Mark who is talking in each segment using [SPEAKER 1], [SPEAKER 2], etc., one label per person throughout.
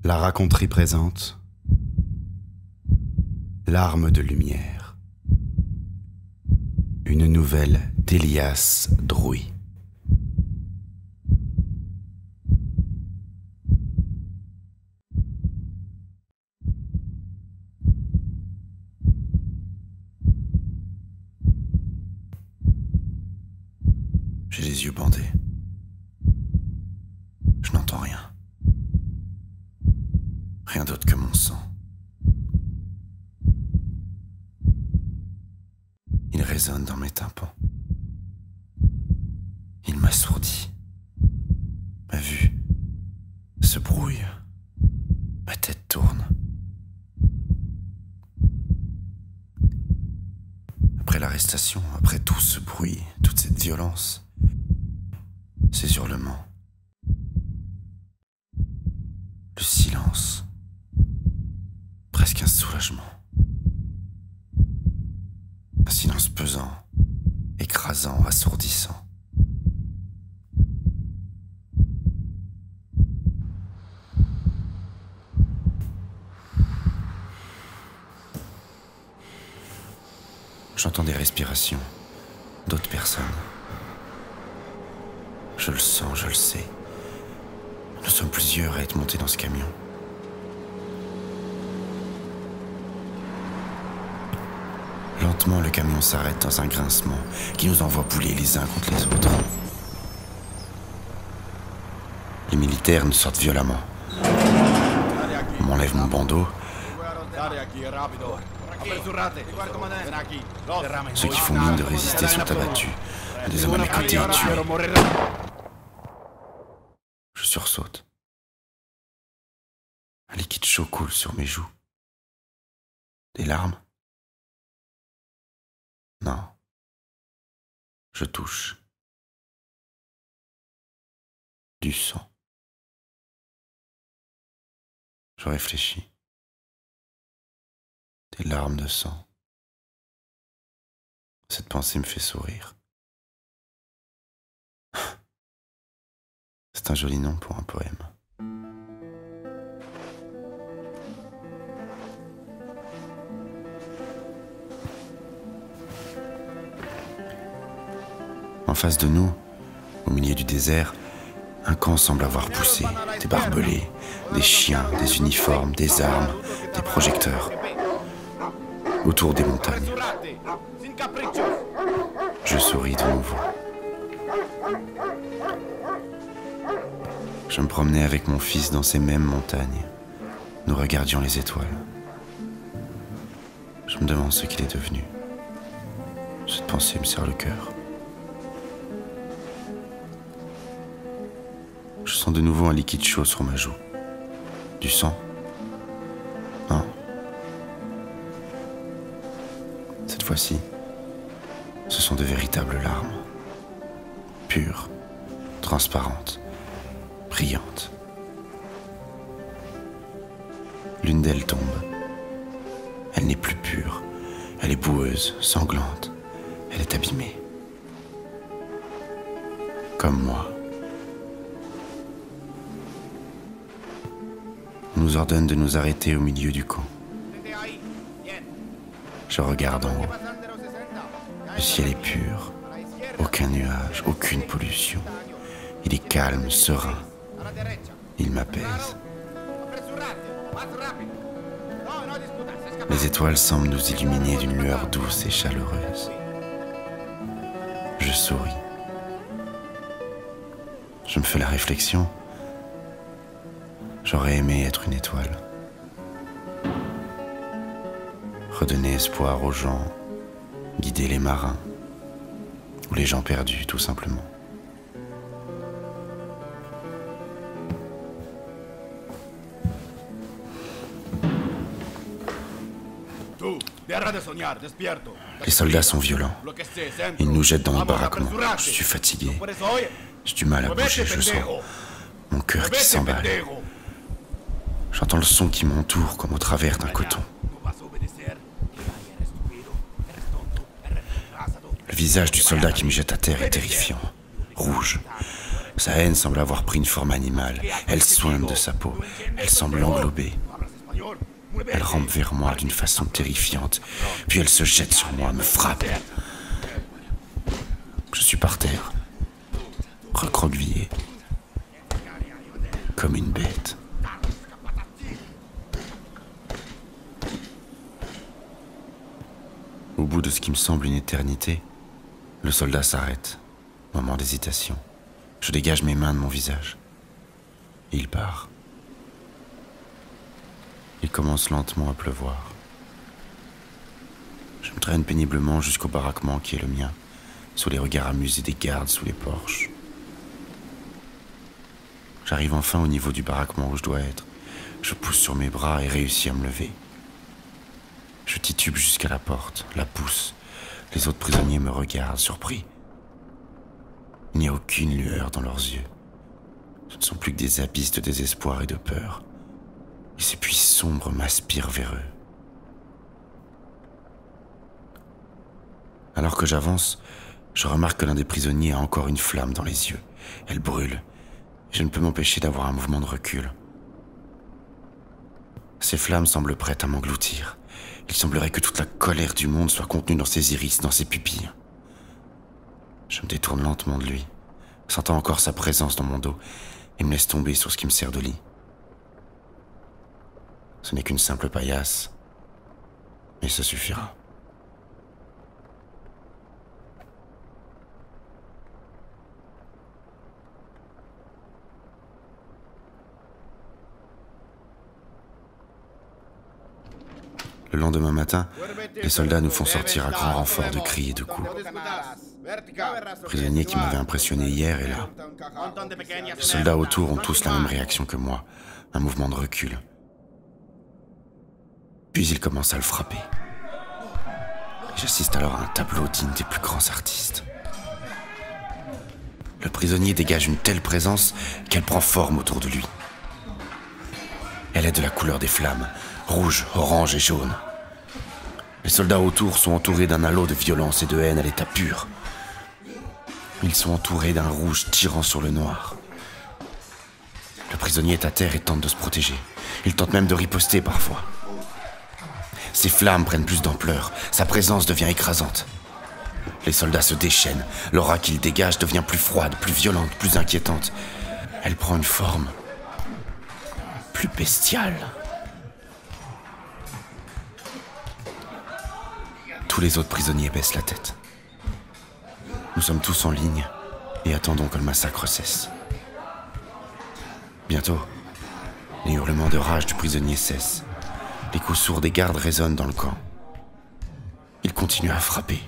[SPEAKER 1] La raconterie présente L'arme de lumière, une nouvelle d'Elias Drouy. J'ai les yeux bandés. Je n'entends rien. Rien d'autre que mon sang. Il résonne dans mes tympans. Il m'assourdit. Ma vue se brouille. Ma tête tourne. Après l'arrestation, après tout ce bruit, toute cette violence, ces hurlements, le silence, presque un soulagement. Un silence pesant, écrasant, assourdissant. J'entends des respirations d'autres personnes. Je le sens, je le sais. Nous sommes plusieurs à être montés dans ce camion. Lentement, le camion s'arrête dans un grincement qui nous envoie bouler les uns contre les autres. Les militaires nous sortent violemment. On m'enlève mon bandeau. Ceux qui font mine de résister sont abattus. Des hommes à mes côtés et tués. Je sursaute. Un liquide chaud coule sur mes joues. Des larmes? Non. Je touche. Du sang. Je réfléchis. Des larmes de sang. Cette pensée me fait sourire. C'est un joli nom pour un poème. En face de nous, au milieu du désert, un camp semble avoir poussé. Des barbelés, des chiens, des uniformes, des armes, des projecteurs. Autour des montagnes. Je souris de nouveau. Je me promenais avec mon fils dans ces mêmes montagnes. Nous regardions les étoiles. Je me demande ce qu'il est devenu. Cette pensée me serre le cœur. Je sens de nouveau un liquide chaud sur ma joue. Du sang? Non. Cette fois-ci, ce sont de véritables larmes. Pures, transparentes, brillantes. L'une d'elles tombe. Elle n'est plus pure. Elle est boueuse, sanglante. Elle est abîmée. Comme moi. On nous ordonne de nous arrêter au milieu du camp. Je regarde en haut. Le ciel est pur. Aucun nuage, aucune pollution. Il est calme, serein. Il m'apaise. Les étoiles semblent nous illuminer d'une lueur douce et chaleureuse. Je souris. Je me fais la réflexion. J'aurais aimé être une étoile. Redonner espoir aux gens, guider les marins, ou les gens perdus, tout simplement. Les soldats sont violents. Ils nous jettent dans le baraquement. Je suis fatigué. J'ai du mal à bouger, je sens mon cœur qui s'emballe. J'entends le son qui m'entoure comme au travers d'un coton. Le visage du soldat qui me jette à terre est terrifiant, rouge. Sa haine semble avoir pris une forme animale. Elle soigne de sa peau. Elle semble l'englober. Elle rampe vers moi d'une façon terrifiante. Puis elle se jette sur moi, me frappe. Je suis par terre, recroquevillé, comme une bête. Au bout de ce qui me semble une éternité, le soldat s'arrête. Moment d'hésitation. Je dégage mes mains de mon visage. Et il part. Il commence lentement à pleuvoir. Je me traîne péniblement jusqu'au baraquement qui est le mien, sous les regards amusés des gardes sous les porches. J'arrive enfin au niveau du baraquement où je dois être. Je pousse sur mes bras et réussis à me lever. Je titube jusqu'à la porte, la pousse. Les autres prisonniers me regardent, surpris. Il n'y a aucune lueur dans leurs yeux. Ce ne sont plus que des abysses de désespoir et de peur. Et ces puits sombres m'aspirent vers eux. Alors que j'avance, je remarque que l'un des prisonniers a encore une flamme dans les yeux. Elle brûle. Je ne peux m'empêcher d'avoir un mouvement de recul. Ces flammes semblent prêtes à m'engloutir. Il semblerait que toute la colère du monde soit contenue dans ses iris, dans ses pupilles. Je me détourne lentement de lui, sentant encore sa présence dans mon dos, et me laisse tomber sur ce qui me sert de lit. Ce n'est qu'une simple paillasse, mais ça suffira. Le lendemain matin, les soldats nous font sortir à grand renfort de cris et de coups. Le prisonnier qui m'avait impressionné hier est là. Les soldats autour ont tous la même réaction que moi, un mouvement de recul. Puis ils commencent à le frapper. J'assiste alors à un tableau digne des plus grands artistes. Le prisonnier dégage une telle présence qu'elle prend forme autour de lui. Elle est de la couleur des flammes, rouge, orange et jaune. Les soldats autour sont entourés d'un halo de violence et de haine à l'état pur. Ils sont entourés d'un rouge tirant sur le noir. Le prisonnier est à terre et tente de se protéger. Il tente même de riposter parfois. Ses flammes prennent plus d'ampleur, sa présence devient écrasante. Les soldats se déchaînent, l'aura qu'ils dégagent devient plus froide, plus violente, plus inquiétante. Elle prend une forme plus bestiale. Tous les autres prisonniers baissent la tête. Nous sommes tous en ligne et attendons que le massacre cesse. Bientôt, les hurlements de rage du prisonnier cessent. Les coups sourds des gardes résonnent dans le camp. Ils continuent à frapper.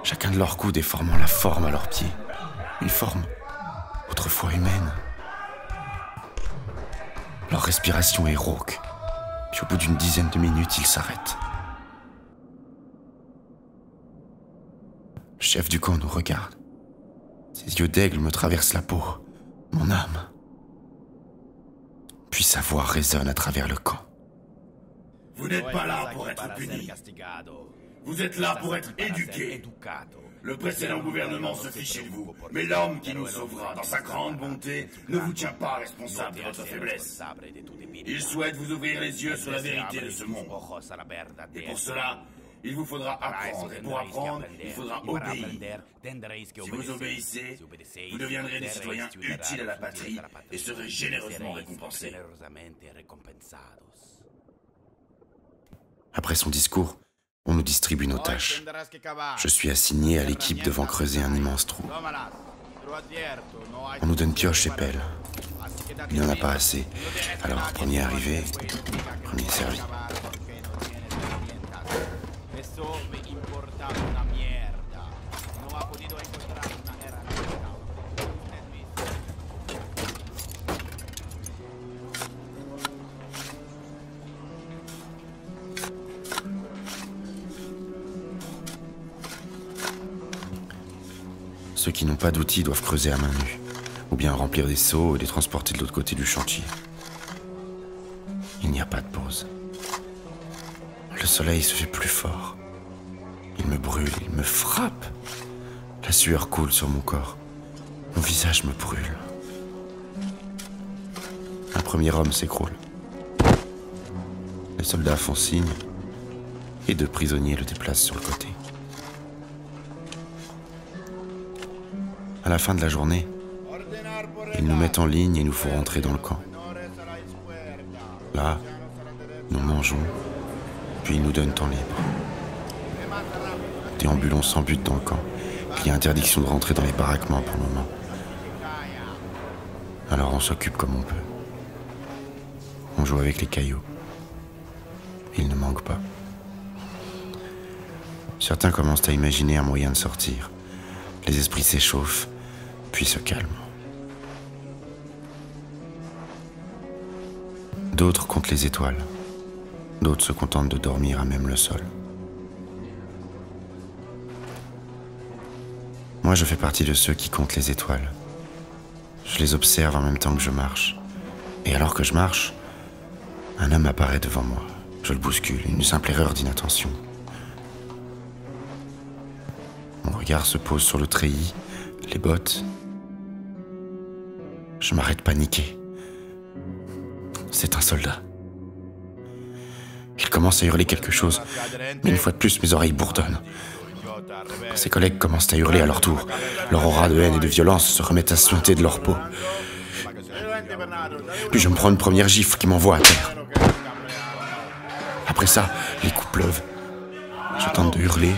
[SPEAKER 1] Chacun de leurs coups déformant la forme à leurs pieds. Une forme autrefois humaine. Leur respiration est rauque. Puis au bout d'une dizaine de minutes, ils s'arrêtent. Le chef du camp nous regarde. Ses yeux d'aigle me traversent la peau, mon âme. Puis sa voix résonne à travers le camp.
[SPEAKER 2] Vous n'êtes pas là pour être puni. Vous êtes là pour être éduqué. Le précédent gouvernement se fichait de vous, mais l'homme qui nous sauvera dans sa grande bonté ne vous tient pas responsable de votre faiblesse. Il souhaite vous ouvrir les yeux sur la vérité de ce monde. Et pour cela, il vous faudra apprendre. Et pour apprendre, il faudra obéir. Si vous obéissez, vous deviendrez des citoyens utiles à la patrie et serez généreusement récompensés.
[SPEAKER 1] Après son discours, on nous distribue nos tâches. Je suis assigné à l'équipe devant creuser un immense trou. On nous donne pioche et pelle. Il n'y en a pas assez. Alors, premier arrivé, premier servi. Ceux qui n'ont pas d'outils doivent creuser à main nue, ou bien remplir des seaux et les transporter de l'autre côté du chantier. Il n'y a pas de pause. Le soleil se fait plus fort. Il me brûle, il me frappe. La sueur coule sur mon corps. Mon visage me brûle. Un premier homme s'écroule. Les soldats font signe et 2 prisonniers le déplacent sur le côté. À la fin de la journée, ils nous mettent en ligne et nous font rentrer dans le camp. Là, nous mangeons, puis ils nous donnent temps libre. Déambulons sans but dans le camp. Il y a interdiction de rentrer dans les baraquements pour le moment. Alors on s'occupe comme on peut. On joue avec les cailloux. Ils ne manquent pas. Certains commencent à imaginer un moyen de sortir. Les esprits s'échauffent, puis se calment. D'autres comptent les étoiles. D'autres se contentent de dormir à même le sol. Moi, je fais partie de ceux qui comptent les étoiles. Je les observe en même temps que je marche. Et alors que je marche, un homme apparaît devant moi. Je le bouscule, une simple erreur d'inattention. Mon regard se pose sur le treillis, les bottes. Je m'arrête paniqué. C'est un soldat. Il commence à hurler quelque chose, mais une fois de plus, mes oreilles bourdonnent. Ses collègues commencent à hurler à leur tour. Leur aura de haine et de violence se remet à suinter de leur peau. Puis je me prends une première gifle qui m'envoie à terre. Après ça, les coups pleuvent. Je tente de hurler.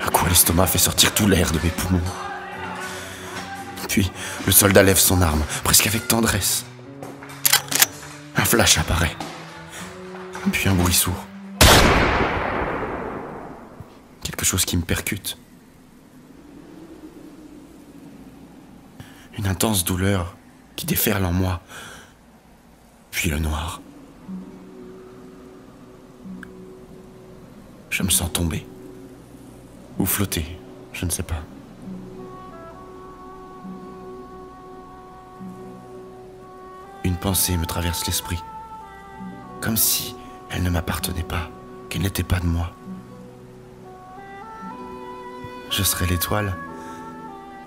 [SPEAKER 1] Un coup à l'estomac fait sortir tout l'air de mes poumons. Puis, le soldat lève son arme, presque avec tendresse. Un flash apparaît. Puis un bruit sourd. Quelque chose qui me percute. Une intense douleur qui déferle en moi. Puis le noir. Je me sens tomber. Ou flotter, je ne sais pas. Une pensée me traverse l'esprit. Comme si elle ne m'appartenait pas, qu'elle n'était pas de moi. Je serais l'étoile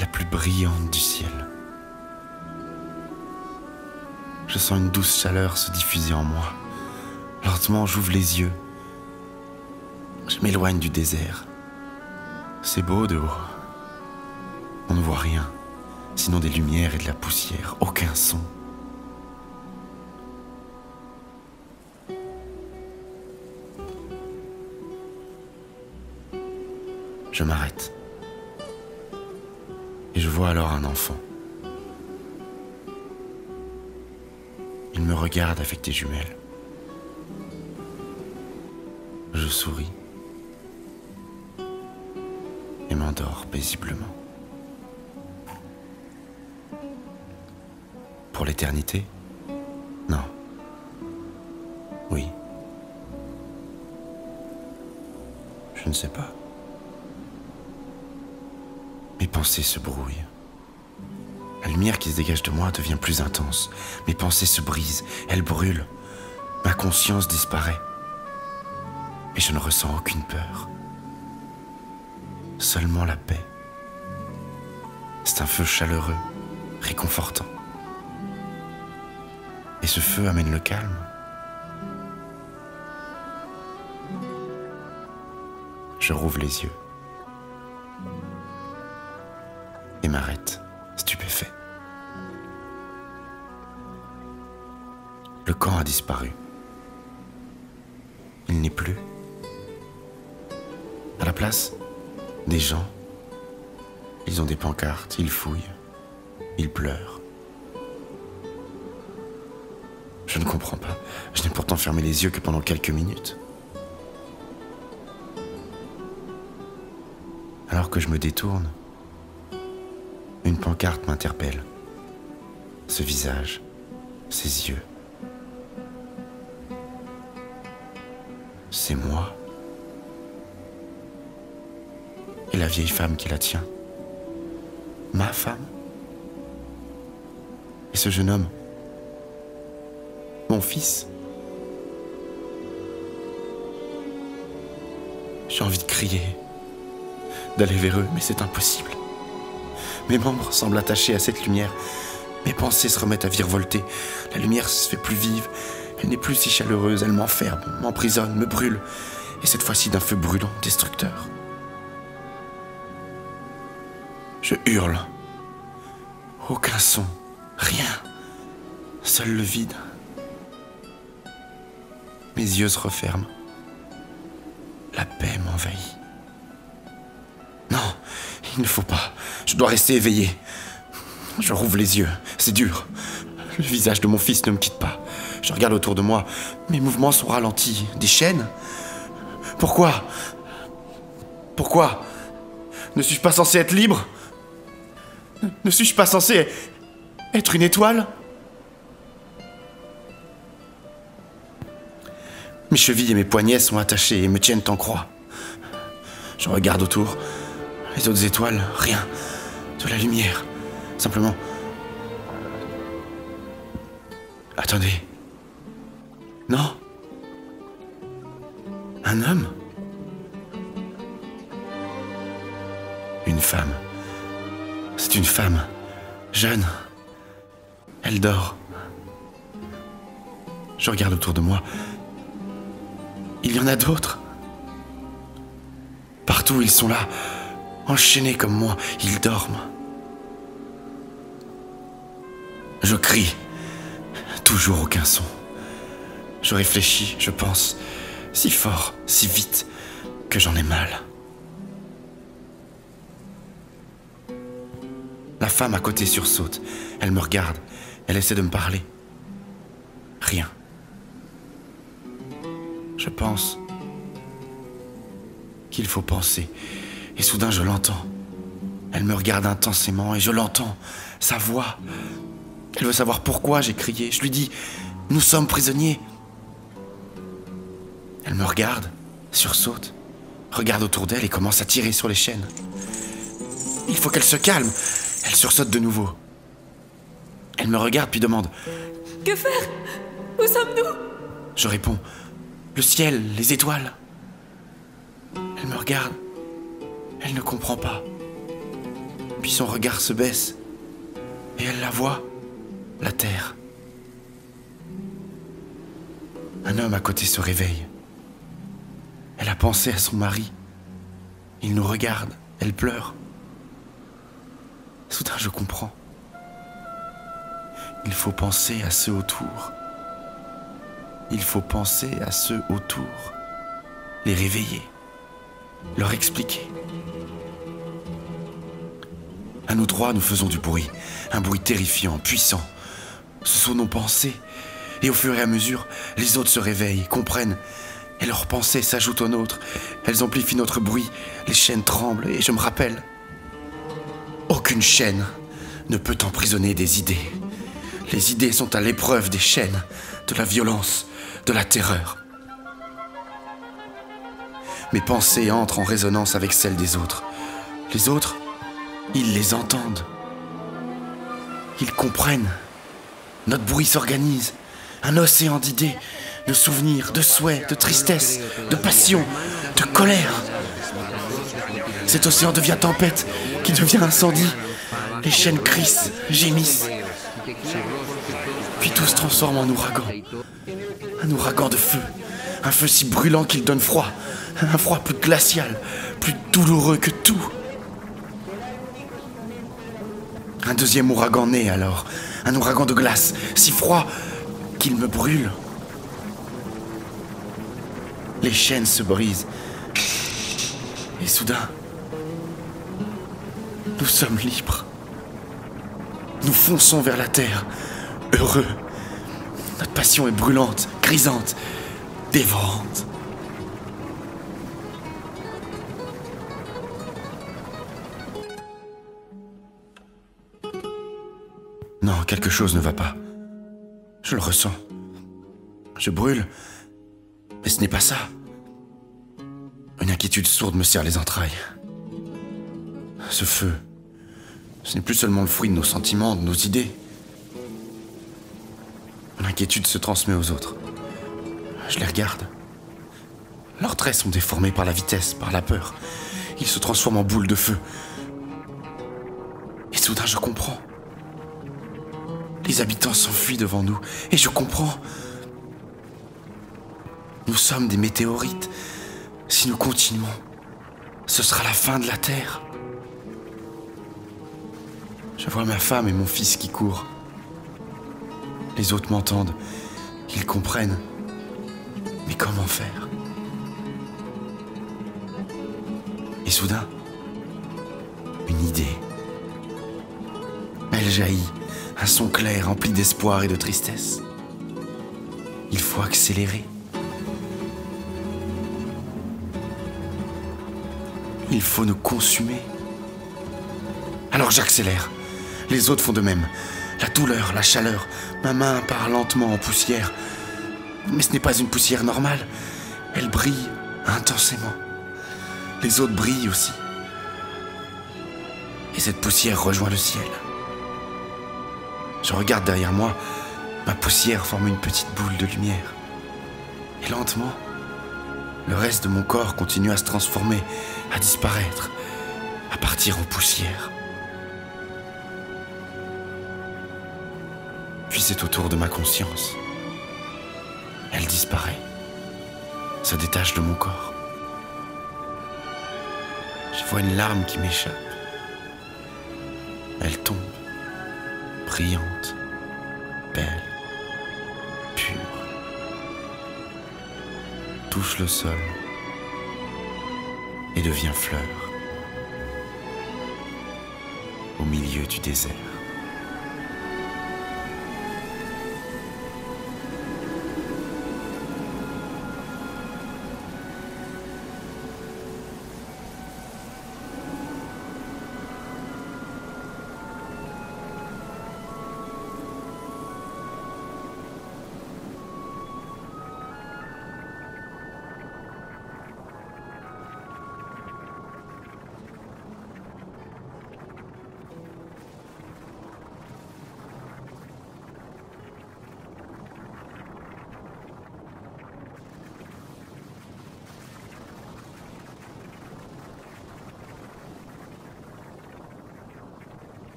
[SPEAKER 1] la plus brillante du ciel. Je sens une douce chaleur se diffuser en moi. Lentement, j'ouvre les yeux. Je m'éloigne du désert. C'est beau de haut. On ne voit rien, sinon des lumières et de la poussière, aucun son. Je m'arrête. Et je vois alors un enfant. Il me regarde avec des jumelles. Je souris. Et m'endors paisiblement. Pour l'éternité? Non. Oui. Je ne sais pas. Mes pensées se brouillent. La lumière qui se dégage de moi devient plus intense. Mes pensées se brisent, elles brûlent. Ma conscience disparaît. Mais je ne ressens aucune peur. Seulement la paix. C'est un feu chaleureux, réconfortant. Et ce feu amène le calme. Je rouvre les yeux. Et m'arrête, stupéfait. Le camp a disparu. Il n'est plus. À la place, des gens. Ils ont des pancartes, ils fouillent, ils pleurent. Je ne comprends pas. Je n'ai pourtant fermé les yeux que pendant quelques minutes. Alors que je me détourne, une pancarte m'interpelle. Ce visage, ces yeux. C'est moi. Et la vieille femme qui la tient. Ma femme. Et ce jeune homme. Mon fils. J'ai envie de crier, d'aller vers eux, mais c'est impossible. Mes membres semblent attachés à cette lumière. Mes pensées se remettent à virevolter. La lumière se fait plus vive. Elle n'est plus si chaleureuse. Elle m'enferme, m'emprisonne, me brûle. Et cette fois-ci d'un feu brûlant, destructeur. Je hurle. Aucun son. Rien. Seul le vide. Mes yeux se referment. La paix m'envahit. Non, il ne faut pas. Je dois rester éveillé. Je rouvre les yeux. C'est dur. Le visage de mon fils ne me quitte pas. Je regarde autour de moi. Mes mouvements sont ralentis. Des chaînes ? Pourquoi ? Pourquoi ? Ne suis-je pas censé être libre ? Ne suis-je pas censé être une étoile ? Mes chevilles et mes poignets sont attachés et me tiennent en croix. Je regarde autour. Les autres étoiles, rien. De la lumière. Simplement... Attendez. Non ? Un homme ? Une femme. C'est une femme. Jeune. Elle dort. Je regarde autour de moi. Il y en a d'autres. Partout, ils sont là, enchaînés comme moi. Ils dorment. Je crie. Toujours aucun son. Je réfléchis, je pense, si fort, si vite, que j'en ai mal. La femme à côté sursaute. Elle me regarde. Elle essaie de me parler. Rien. Je pense qu'il faut penser. Et soudain, je l'entends. Elle me regarde intensément et je l'entends. Sa voix. Elle veut savoir pourquoi j'ai crié. Je lui dis, nous sommes prisonniers. Elle me regarde, sursaute, regarde autour d'elle et commence à tirer sur les chaînes. Il faut qu'elle se calme. Elle sursaute de nouveau. Elle me regarde puis demande,
[SPEAKER 3] que faire? Où sommes-nous?
[SPEAKER 1] Je réponds, le ciel, les étoiles. Elle me regarde. Elle ne comprend pas. Puis son regard se baisse. Et elle la voit, la terre. Un homme à côté se réveille. Elle a pensé à son mari. Il nous regarde, elle pleure. Soudain, je comprends. Il faut penser à ceux autour. Il faut penser à ceux autour. Les réveiller. Leur expliquer. À nous trois, nous faisons du bruit. Un bruit terrifiant, puissant. Ce sont nos pensées. Et au fur et à mesure, les autres se réveillent, comprennent. Et leurs pensées s'ajoutent aux nôtres. Elles amplifient notre bruit. Les chaînes tremblent et je me rappelle. Aucune chaîne ne peut emprisonner des idées. Les idées sont à l'épreuve des chaînes, de la violence, de la terreur. Mes pensées entrent en résonance avec celles des autres. Les autres, ils les entendent. Ils comprennent. Notre bruit s'organise. Un océan d'idées, de souvenirs, de souhaits, de tristesse, de passion, de colère. Cet océan devient tempête, qui devient incendie. Les chaînes crissent, gémissent. Puis tout se transforme en ouragan. Un ouragan de feu. Un feu si brûlant qu'il donne froid. Un froid plus glacial, plus douloureux que tout. Un deuxième ouragan naît alors. Un ouragan de glace, si froid qu'il me brûle. Les chaînes se brisent. Et soudain, nous sommes libres. Nous fonçons vers la terre, heureux. Notre passion est brûlante, grisante, dévorante. Non, quelque chose ne va pas. Je le ressens. Je brûle. Mais ce n'est pas ça. Une inquiétude sourde me serre les entrailles. Ce feu, ce n'est plus seulement le fruit de nos sentiments, de nos idées. Mon inquiétude se transmet aux autres. Je les regarde. Leurs traits sont déformés par la vitesse, par la peur. Ils se transforment en boules de feu. Et soudain, je comprends. Les habitants s'enfuient devant nous, et je comprends. Nous sommes des météorites. Si nous continuons, ce sera la fin de la Terre. Je vois ma femme et mon fils qui courent. Les autres m'entendent. Ils comprennent. Mais comment faire? Et soudain, une idée. Elle jaillit, un son clair rempli d'espoir et de tristesse. Il faut accélérer. Il faut nous consumer. Alors j'accélère. Les autres font de même. La douleur, la chaleur, ma main part lentement en poussière. Mais ce n'est pas une poussière normale. Elle brille intensément. Les autres brillent aussi. Et cette poussière rejoint le ciel. Je regarde derrière moi. Ma poussière forme une petite boule de lumière. Et lentement, le reste de mon corps continue à se transformer, à disparaître, à partir en poussière. Puis c'est au tour de ma conscience. Elle disparaît, se détache de mon corps. Je vois une larme qui m'échappe. Elle tombe, brillante, belle, pure. Touche le sol et devient fleur au milieu du désert.